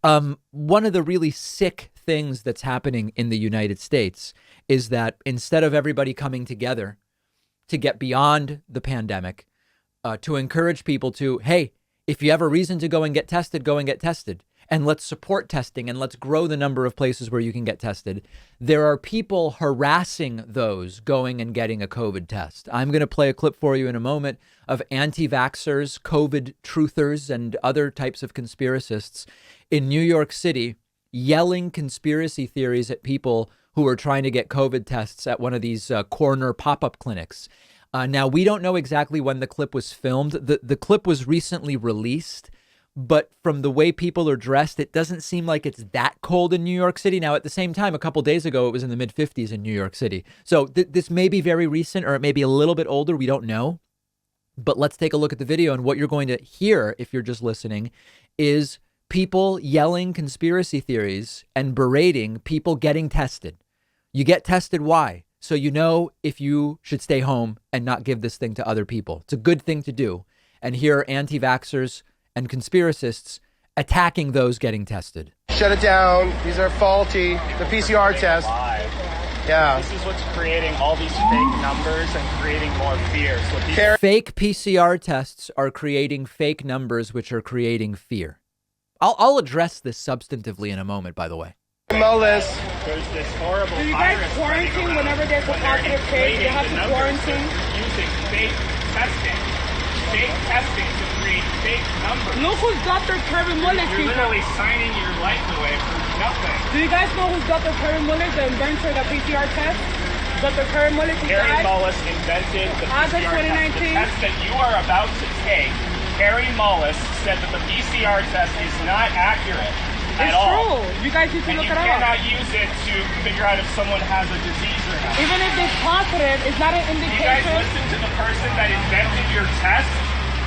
One of the really sick things that's happening in the United States is that instead of everybody coming together to get beyond the pandemic, to encourage people to, hey, if you have a reason to go and get tested, go and get tested. And let's support testing and let's grow the number of places where you can get tested. There are people harassing those going and getting a COVID test. I'm going to play a clip for you in a moment of anti-vaxxers, COVID truthers, and other types of conspiracists in New York City yelling conspiracy theories at people who are trying to get COVID tests at one of these corner pop-up clinics. Now, we don't know exactly when the clip was filmed. The clip was recently released. But from the way people are dressed, it doesn't seem like it's that cold in New York City. Now, at the same time, a couple days ago, it was in the mid 50s in New York City. So this may be very recent, or it may be a little bit older. We don't know. But let's take a look at the video. And what you're going to hear, if you're just listening, is people yelling conspiracy theories and berating people getting tested. You get tested. Why? So you know if you should stay home and not give this thing to other people. It's a good thing to do. And here are anti-vaxxers and conspiracists attacking those getting tested. Shut it down. These are faulty. The PCR test. Yeah. This is what's creating all these fake numbers and creating more fear. So fake PCR tests are creating fake numbers, which are creating fear. I'll address this substantively in a moment, by the way. Mullis. There's this horrible Do you guys quarantine whenever there's a positive case? You have to quarantine? Using fake testing. Fake testing to create fake numbers. Look who's Dr. Terry Mullis. You're literally signing your life away for nothing. Do you guys know who's Dr. Terry Mullis, the inventor of the PCR test? Dr. Terry Mullis is Terry Mullis invented the August PCR 2019. test. The test that you are about to take, Terry Mullis said that the PCR test is not accurate at all. It's true. You guys need to look it up. And you cannot use it to figure out if someone has a disease or not. Even if it's positive, it's not an indication. You guys listen to the person that invented your test?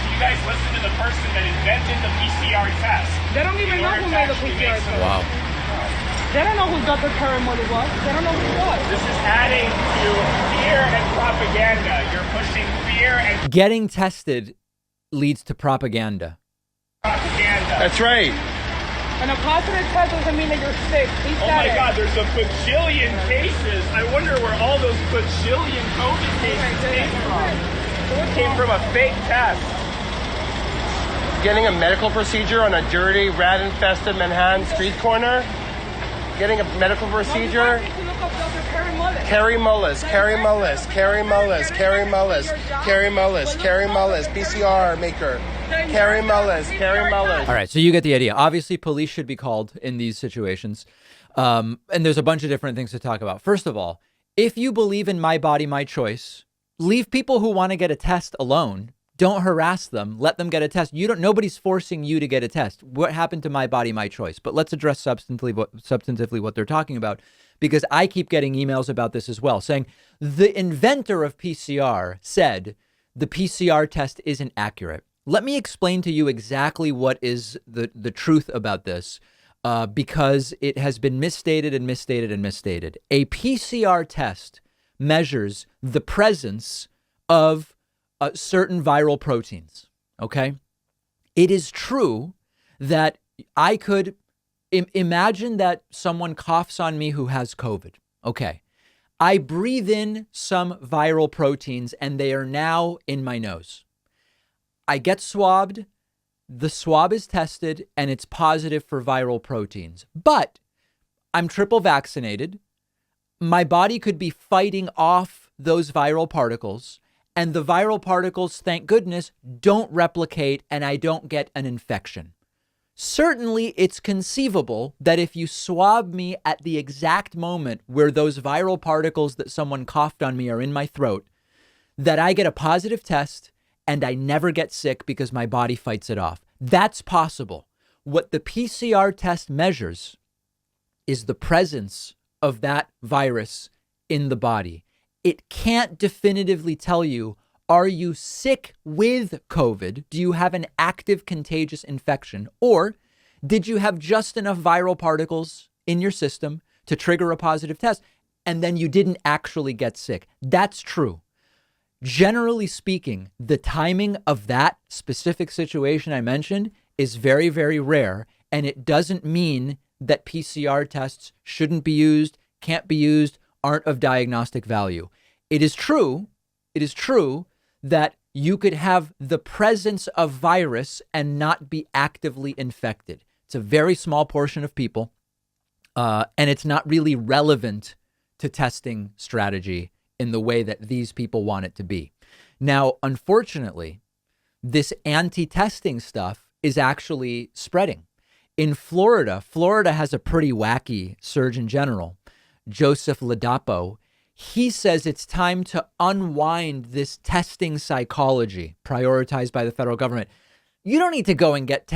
You guys listen to the person that invented the PCR test? They don't even know who made the PCR test. Wow. They don't know who Dr. Terry Mullis was. They don't know who he was. This is adding to fear and propaganda. You're pushing fear and Getting tested leads to propaganda. Propaganda. That's right. And a positive test doesn't mean that you're sick. Oh my God, there's a bajillion cases. I wonder where all those bajillion COVID cases came from. It came from a fake test. Getting a medical procedure on a dirty, rat-infested Manhattan street corner. Getting a medical procedure. Carrie Mullis, Carrie Mullis, Carrie Mullis, Carrie Mullis, Carrie Mullis, Carrie Mullis, PCR maker. Carrie Mullis, Carrie Mullis. All right, so you get the idea. Obviously, police should be called in these situations. And there's a bunch of different things to talk about. First of all, if you believe in my body, my choice, leave people who want to get a test alone. Don't harass them. Let them get a test. Nobody's forcing you to get a test. What happened to my body, my choice? But let's address substantively what they're talking about, because I keep getting emails about this as well, saying the inventor of PCR said the PCR test isn't accurate. Let me explain to you exactly what is the truth about this, because it has been misstated and misstated and misstated. A PCR test measures the presence of certain viral proteins. Okay. It is true that I could imagine that someone coughs on me who has COVID. Okay. I breathe in some viral proteins and they are now in my nose. I get swabbed. The swab is tested and it's positive for viral proteins, but I'm triple vaccinated. My body could be fighting off those viral particles. And the viral particles, thank goodness, don't replicate and I don't get an infection. Certainly, it's conceivable that if you swab me at the exact moment where those viral particles that someone coughed on me are in my throat, that I get a positive test and I never get sick because my body fights it off. That's possible. What the PCR test measures is the presence of that virus in the body. It can't definitively tell you, are you sick with COVID? Do you have an active contagious infection? Or did you have just enough viral particles in your system to trigger a positive test and then you didn't actually get sick? That's true. Generally speaking, the timing of that specific situation I mentioned is very, very rare. And it doesn't mean that PCR tests shouldn't be used, can't be used, aren't of diagnostic value. It is true that you could have the presence of virus and not be actively infected. It's a very small portion of people, and it's not really relevant to testing strategy in the way that these people want it to be. Now, unfortunately, this anti-testing stuff is actually spreading. In Florida has a pretty wacky Surgeon General, Joseph Ladapo. He says it's time to unwind this testing psychology prioritized by the federal government. You don't need to go and get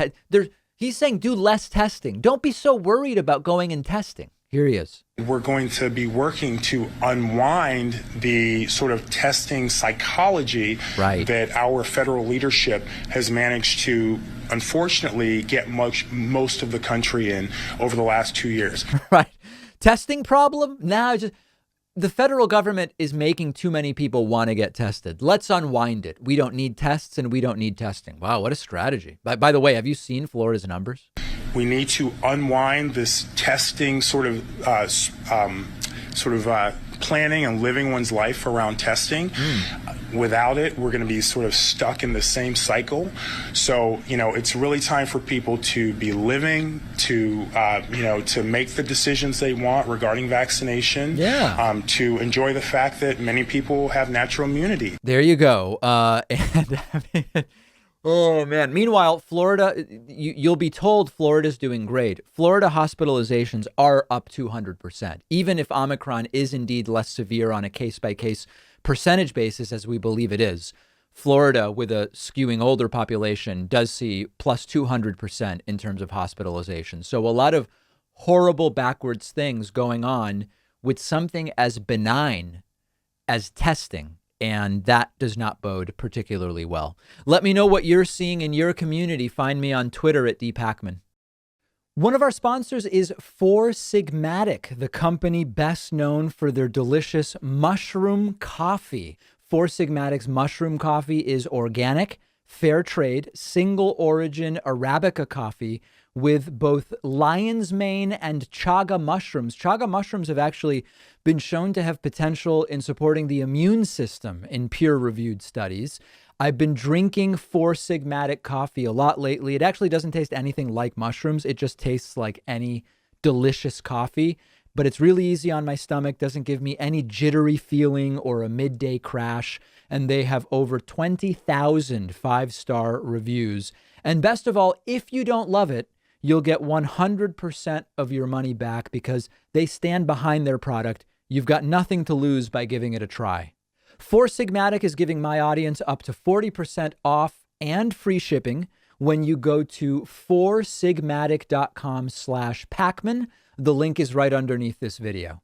he's saying do less testing. Don't be so worried about going and testing. Here he is. We're going to be working to unwind the sort of testing psychology that our federal leadership has managed to, unfortunately, get most of the country in over the last 2 years. Right. Testing problem? Now, the federal government is making too many people want to get tested. Let's unwind it. We don't need tests and we don't need testing. Wow, what a strategy. By the way, have you seen Florida's numbers? We need to unwind this testing sort of planning and living one's life around testing. Without it, we're going to be sort of stuck in the same cycle. So, it's really time for people to be living, to make the decisions they want regarding vaccination, to enjoy the fact that many people have natural immunity. There you go. Oh, man. Meanwhile, Florida, you'll be told Florida's doing great. Florida hospitalizations are up 200%. Even if Omicron is indeed less severe on a case-by-case percentage basis, as we believe it is, Florida, with a skewing older population, does see plus 200% in terms of hospitalization. So a lot of horrible backwards things going on with something as benign as testing. And that does not bode particularly well. Let me know what you're seeing in your community. Find me on Twitter at dpackman. One of our sponsors is Four Sigmatic, the company best known for their delicious mushroom coffee. Four Sigmatic's mushroom coffee is organic, fair trade, single origin Arabica coffee with both lion's mane and chaga mushrooms. Chaga mushrooms have actually been shown to have potential in supporting the immune system in peer-reviewed studies. I've been drinking Four Sigmatic coffee a lot lately. It actually doesn't taste anything like mushrooms. It just tastes like any delicious coffee, but it's really easy on my stomach, doesn't give me any jittery feeling or a midday crash, and they have over 20,000 five-star reviews. And best of all, if you don't love it, you'll get 100% of your money back because they stand behind their product. You've got nothing to lose by giving it a try. Four Sigmatic is giving my audience up to 40% off and free shipping when you go to foursigmatic.com/Packman. The link is right underneath this video.